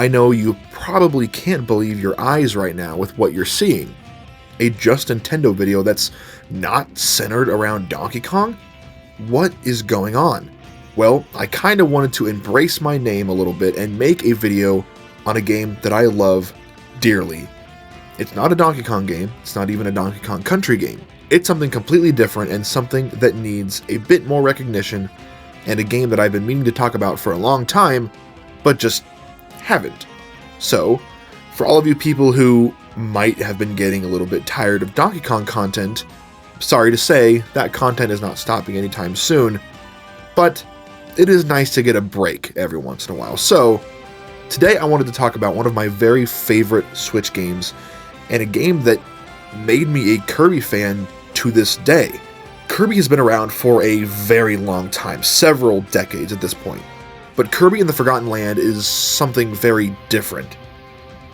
I know you probably can't believe your eyes right now with what you're seeing. A Just Nintendo video that's not centered around Donkey Kong? What is going on? Well, I kinda wanted to embrace my name a little bit and make a video on a game that I love dearly. It's not a Donkey Kong game, it's not even a Donkey Kong Country game. It's something completely different and something that needs a bit more recognition, and a game that I've been meaning to talk about for a long time, but just haven't. So, for all of you people who might have been getting a little bit tired of Donkey Kong content, sorry to say, that content is not stopping anytime soon, but it is nice to get a break every once in a while. So, today I wanted to talk about one of my very favorite Switch games, and a game that made me a Kirby fan to this day. Kirby has been around for a very long time, several decades at this point. But Kirby and the Forgotten Land is something very different.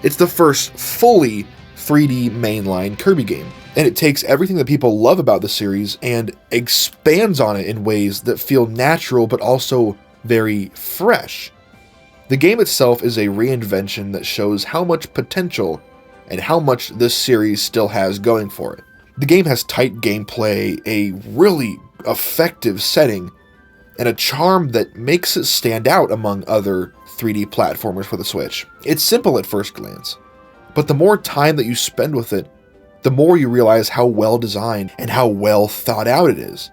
It's the first fully 3D mainline Kirby game, and it takes everything that people love about the series and expands on it in ways that feel natural but also very fresh. The game itself is a reinvention that shows how much potential and how much this series still has going for it. The game has tight gameplay, a really effective setting, and a charm that makes it stand out among other 3D platformers for the Switch. It's simple at first glance, but the more time that you spend with it, the more you realize how well designed and how well thought out it is.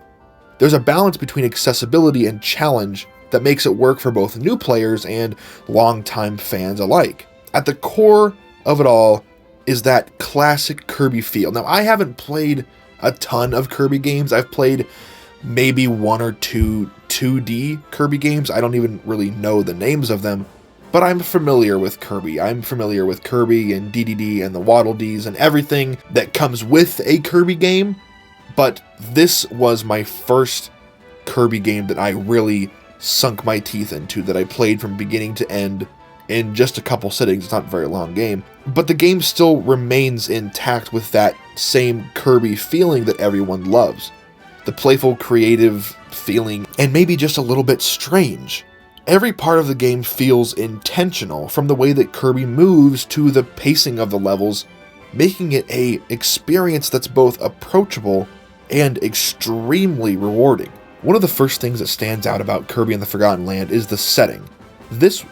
There's a balance between accessibility and challenge that makes it work for both new players and longtime fans alike. At the core of it all is that classic Kirby feel. Now, I haven't played a ton of Kirby games. I've played maybe one or two 2D Kirby games. I don't even really know the names of them, but I'm familiar with Kirby. I'm familiar with Kirby and DDD and the Waddle Dees and everything that comes with a Kirby game, but this was my first Kirby game that I really sunk my teeth into, that I played from beginning to end in just a couple sittings. It's not a very long game, but the game still remains intact with that same Kirby feeling that everyone loves. The playful, creative feeling, and maybe just a little bit strange. Every part of the game feels intentional, from the way that Kirby moves to the pacing of the levels, making it an experience that's both approachable and extremely rewarding. One of the first things that stands out about Kirby and the Forgotten Land is the setting. This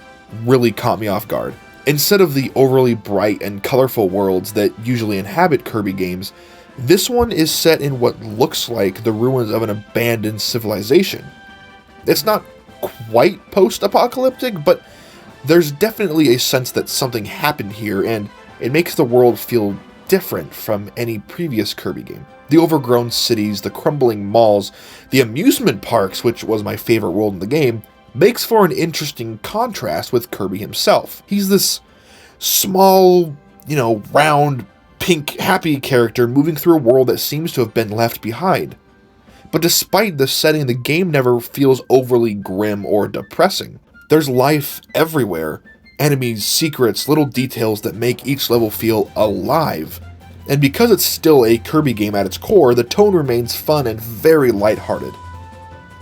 really caught me off guard. Instead of the overly bright and colorful worlds that usually inhabit Kirby games, this one is set in what looks like the ruins of an abandoned civilization. It's not quite post-apocalyptic, but there's definitely a sense that something happened here, and it makes the world feel different from any previous Kirby game. The overgrown cities, the crumbling malls, the amusement parks, which was my favorite world in the game, makes for an interesting contrast with Kirby himself. He's this small, round, pink, happy character moving through a world that seems to have been left behind. But despite the setting, the game never feels overly grim or depressing. There's life everywhere, enemies, secrets, little details that make each level feel alive. And because it's still a Kirby game at its core, the tone remains fun and very lighthearted.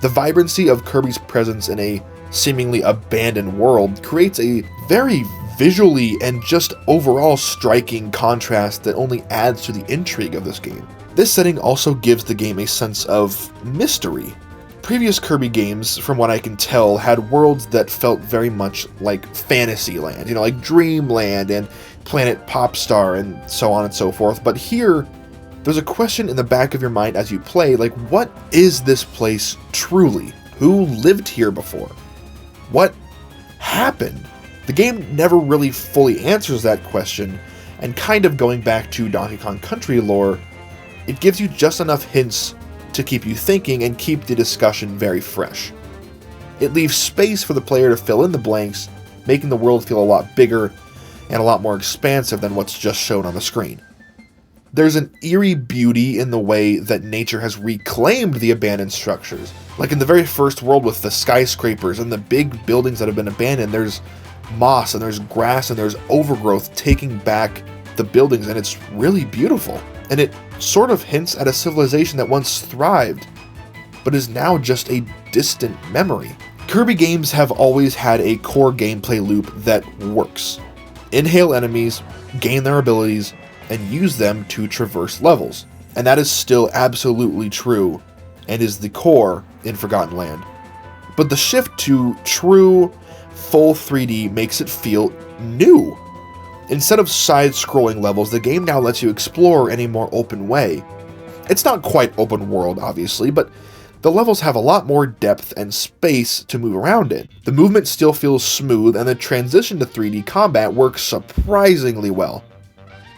The vibrancy of Kirby's presence in a seemingly abandoned world creates a very visually and just overall striking contrast that only adds to the intrigue of this game. This setting also gives the game a sense of mystery. Previous Kirby games, from what I can tell, had worlds that felt very much like Fantasyland, like Dreamland and Planet Popstar and so on and so forth, but here, there's a question in the back of your mind as you play, like, what is this place truly? Who lived here before? What happened? The game never really fully answers that question, and kind of going back to Donkey Kong Country lore, it gives you just enough hints to keep you thinking and keep the discussion very fresh. It leaves space for the player to fill in the blanks, making the world feel a lot bigger and a lot more expansive than what's just shown on the screen. There's an eerie beauty in the way that nature has reclaimed the abandoned structures. Like in the very first world with the skyscrapers and the big buildings that have been abandoned, there's moss and there's grass and there's overgrowth taking back the buildings, and it's really beautiful. And it sort of hints at a civilization that once thrived, but is now just a distant memory. Kirby games have always had a core gameplay loop that works. Inhale enemies, gain their abilities, and use them to traverse levels. And that is still absolutely true, and is the core in Forgotten Land. But the shift to true, full 3D makes it feel new. Instead of side-scrolling levels, the game now lets you explore in a more open way. It's not quite open world, obviously, but the levels have a lot more depth and space to move around in. The movement still feels smooth, and the transition to 3D combat works surprisingly well.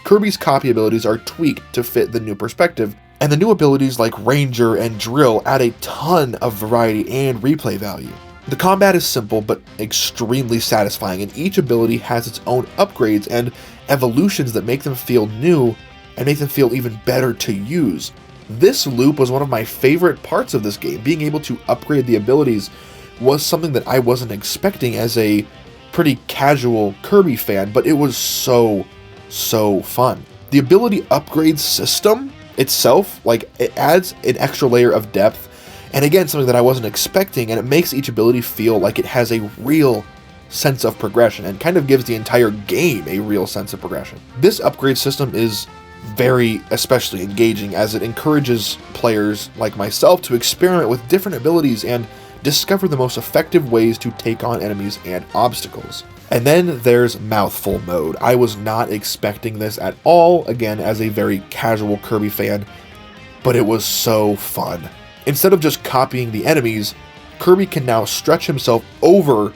Kirby's copy abilities are tweaked to fit the new perspective, and the new abilities like Ranger and Drill add a ton of variety and replay value. The combat is simple but extremely satisfying, and each ability has its own upgrades and evolutions that make them feel new and make them feel even better to use. This loop was one of my favorite parts of this game. Being able to upgrade the abilities was something that I wasn't expecting as a pretty casual Kirby fan, but it was so fun. The ability upgrade system itself, it adds an extra layer of depth, and again, something that I wasn't expecting, and it makes each ability feel like it has a real sense of progression, and kind of gives the entire game a real sense of progression. This upgrade system is very especially engaging, as it encourages players like myself to experiment with different abilities and discover the most effective ways to take on enemies and obstacles. And then there's mouthful mode. I was not expecting this at all, again, as a very casual Kirby fan, but it was so fun. Instead of just copying the enemies, Kirby can now stretch himself over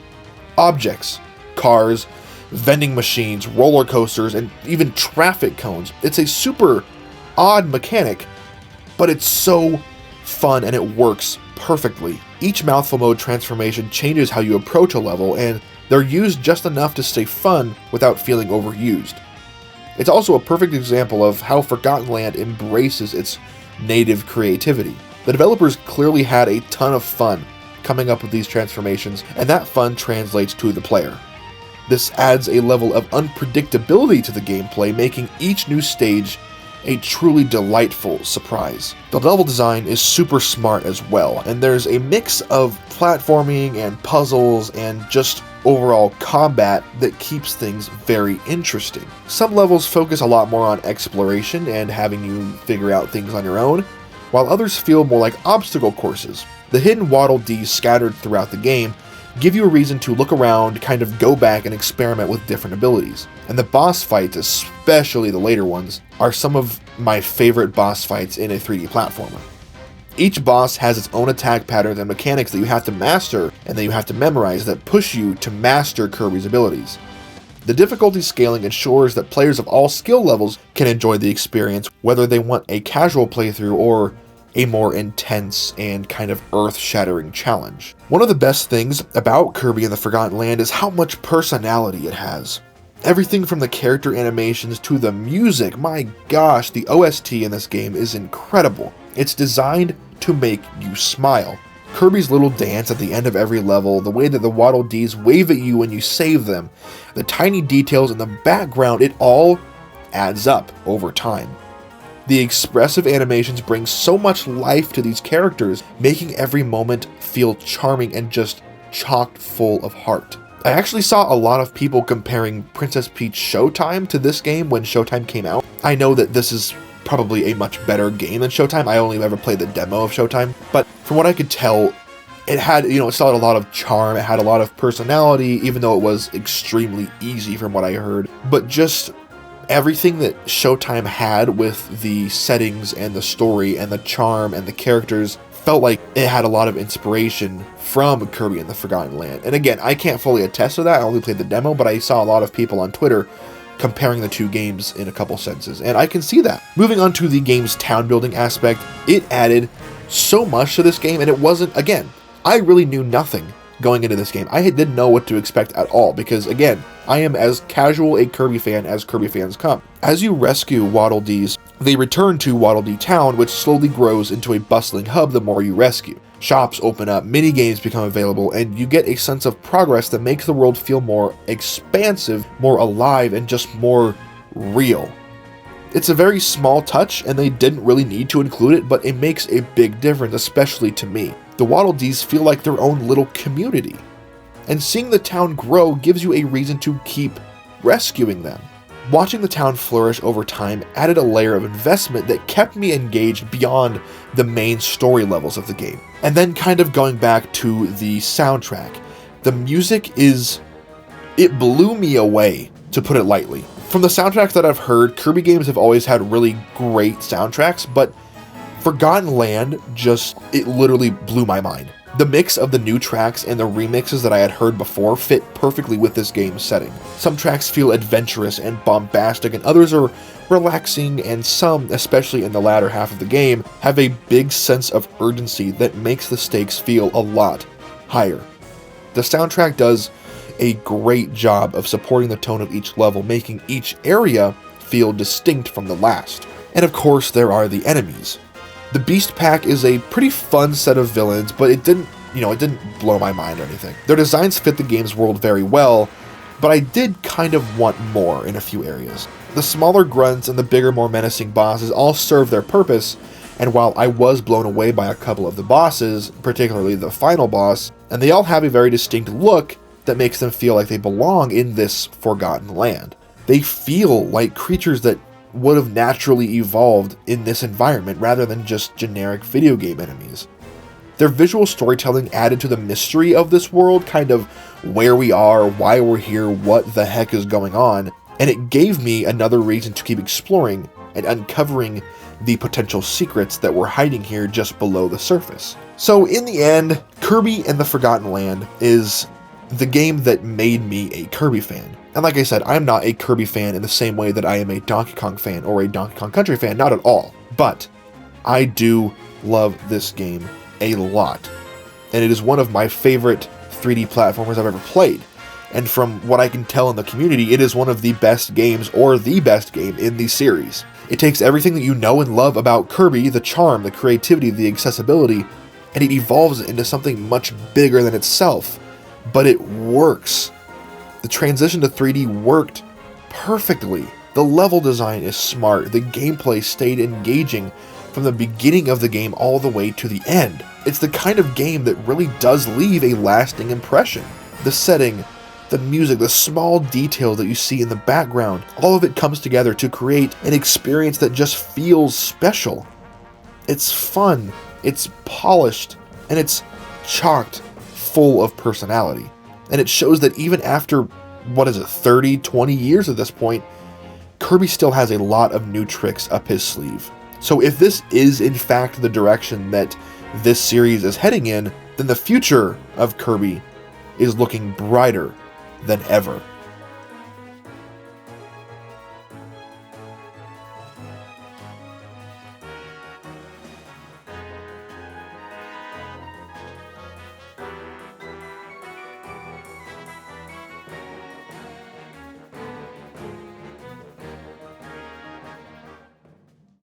objects, cars, vending machines, roller coasters, and even traffic cones. It's a super odd mechanic, but it's so fun and it works perfectly. Each mouthful mode transformation changes how you approach a level, and they're used just enough to stay fun without feeling overused. It's also a perfect example of how Forgotten Land embraces its native creativity. The developers clearly had a ton of fun coming up with these transformations, and that fun translates to the player. This adds a level of unpredictability to the gameplay, making each new stage a truly delightful surprise. The level design is super smart as well, and there's a mix of platforming and puzzles and just overall combat that keeps things very interesting. Some levels focus a lot more on exploration and having you figure out things on your own, while others feel more like obstacle courses. The hidden Waddle Dees scattered throughout the game give you a reason to look around, kind of go back and experiment with different abilities. And the boss fights, especially the later ones, are some of my favorite boss fights in a 3D platformer. Each boss has its own attack patterns and mechanics that you have to master and that you have to memorize that push you to master Kirby's abilities. The difficulty scaling ensures that players of all skill levels can enjoy the experience, whether they want a casual playthrough or a more intense and kind of earth-shattering challenge. One of the best things about Kirby and the Forgotten Land is how much personality it has. Everything from the character animations to the music, my gosh, the OST in this game is incredible. It's designed to make you smile. Kirby's little dance at the end of every level, the way that the Waddle Dees wave at you when you save them, the tiny details in the background, it all adds up over time. The expressive animations bring so much life to these characters, making every moment feel charming and just chock full of heart. I actually saw a lot of people comparing Princess Peach Showtime to this game when Showtime came out. I know that this is probably a much better game than Showtime. I only ever played the demo of Showtime, but from what I could tell, it had, it still had a lot of charm, it had a lot of personality, even though it was extremely easy from what I heard. But just everything that Showtime had with the settings and the story and the charm and the characters felt like it had a lot of inspiration from Kirby and the Forgotten Land. And again, I can't fully attest to that, I only played the demo, but I saw a lot of people on Twitter comparing the two games in a couple senses, and I can see that. Moving on to the game's town building aspect, it added so much to this game, and it wasn't, again, I really knew nothing going into this game. I didn't know what to expect at all, because again, I am as casual a Kirby fan as Kirby fans come. As you rescue Waddle Dees, they return to Waddle Dee Town, which slowly grows into a bustling hub the more you rescue. Shops open up, mini-games become available, and you get a sense of progress that makes the world feel more expansive, more alive, and just more real. It's a very small touch, and they didn't really need to include it, but it makes a big difference, especially to me. The Waddle Dees feel like their own little community, and seeing the town grow gives you a reason to keep rescuing them. Watching the town flourish over time added a layer of investment that kept me engaged beyond the main story levels of the game. And then kind of going back to the soundtrack, the music it blew me away, to put it lightly. From the soundtracks that I've heard, Kirby games have always had really great soundtracks, but Forgotten Land it literally blew my mind. The mix of the new tracks and the remixes that I had heard before fit perfectly with this game's setting. Some tracks feel adventurous and bombastic, and others are relaxing, and some, especially in the latter half of the game, have a big sense of urgency that makes the stakes feel a lot higher. The soundtrack does a great job of supporting the tone of each level, making each area feel distinct from the last. And of course, there are the enemies. The Beast Pack is a pretty fun set of villains, but it didn't blow my mind or anything. Their designs fit the game's world very well, but I did kind of want more in a few areas. The smaller grunts and the bigger, more menacing bosses all serve their purpose, and while I was blown away by a couple of the bosses, particularly the final boss, and they all have a very distinct look that makes them feel like they belong in this Forgotten Land. They feel like creatures that would have naturally evolved in this environment rather than just generic video game enemies. Their visual storytelling added to the mystery of this world, kind of where we are, why we're here, what the heck is going on, and it gave me another reason to keep exploring and uncovering the potential secrets that were hiding here just below the surface. So in the end, Kirby and the Forgotten Land is the game that made me a Kirby fan. And like I said, I'm not a Kirby fan in the same way that I am a Donkey Kong fan or a Donkey Kong Country fan, not at all. But I do love this game a lot. And it is one of my favorite 3D platformers I've ever played. And from what I can tell in the community, it is one of the best games, or the best game, in the series. It takes everything that you know and love about Kirby, the charm, the creativity, the accessibility, and it evolves it into something much bigger than itself. But it works. The transition to 3D worked perfectly. The level design is smart. The gameplay stayed engaging from the beginning of the game all the way to the end. It's the kind of game that really does leave a lasting impression. The setting, the music, the small details that you see in the background, all of it comes together to create an experience that just feels special. It's fun, it's polished, and it's chocked full of personality. And it shows that even after, 30, 20 years at this point, Kirby still has a lot of new tricks up his sleeve. So if this is in fact the direction that this series is heading in, then the future of Kirby is looking brighter than ever.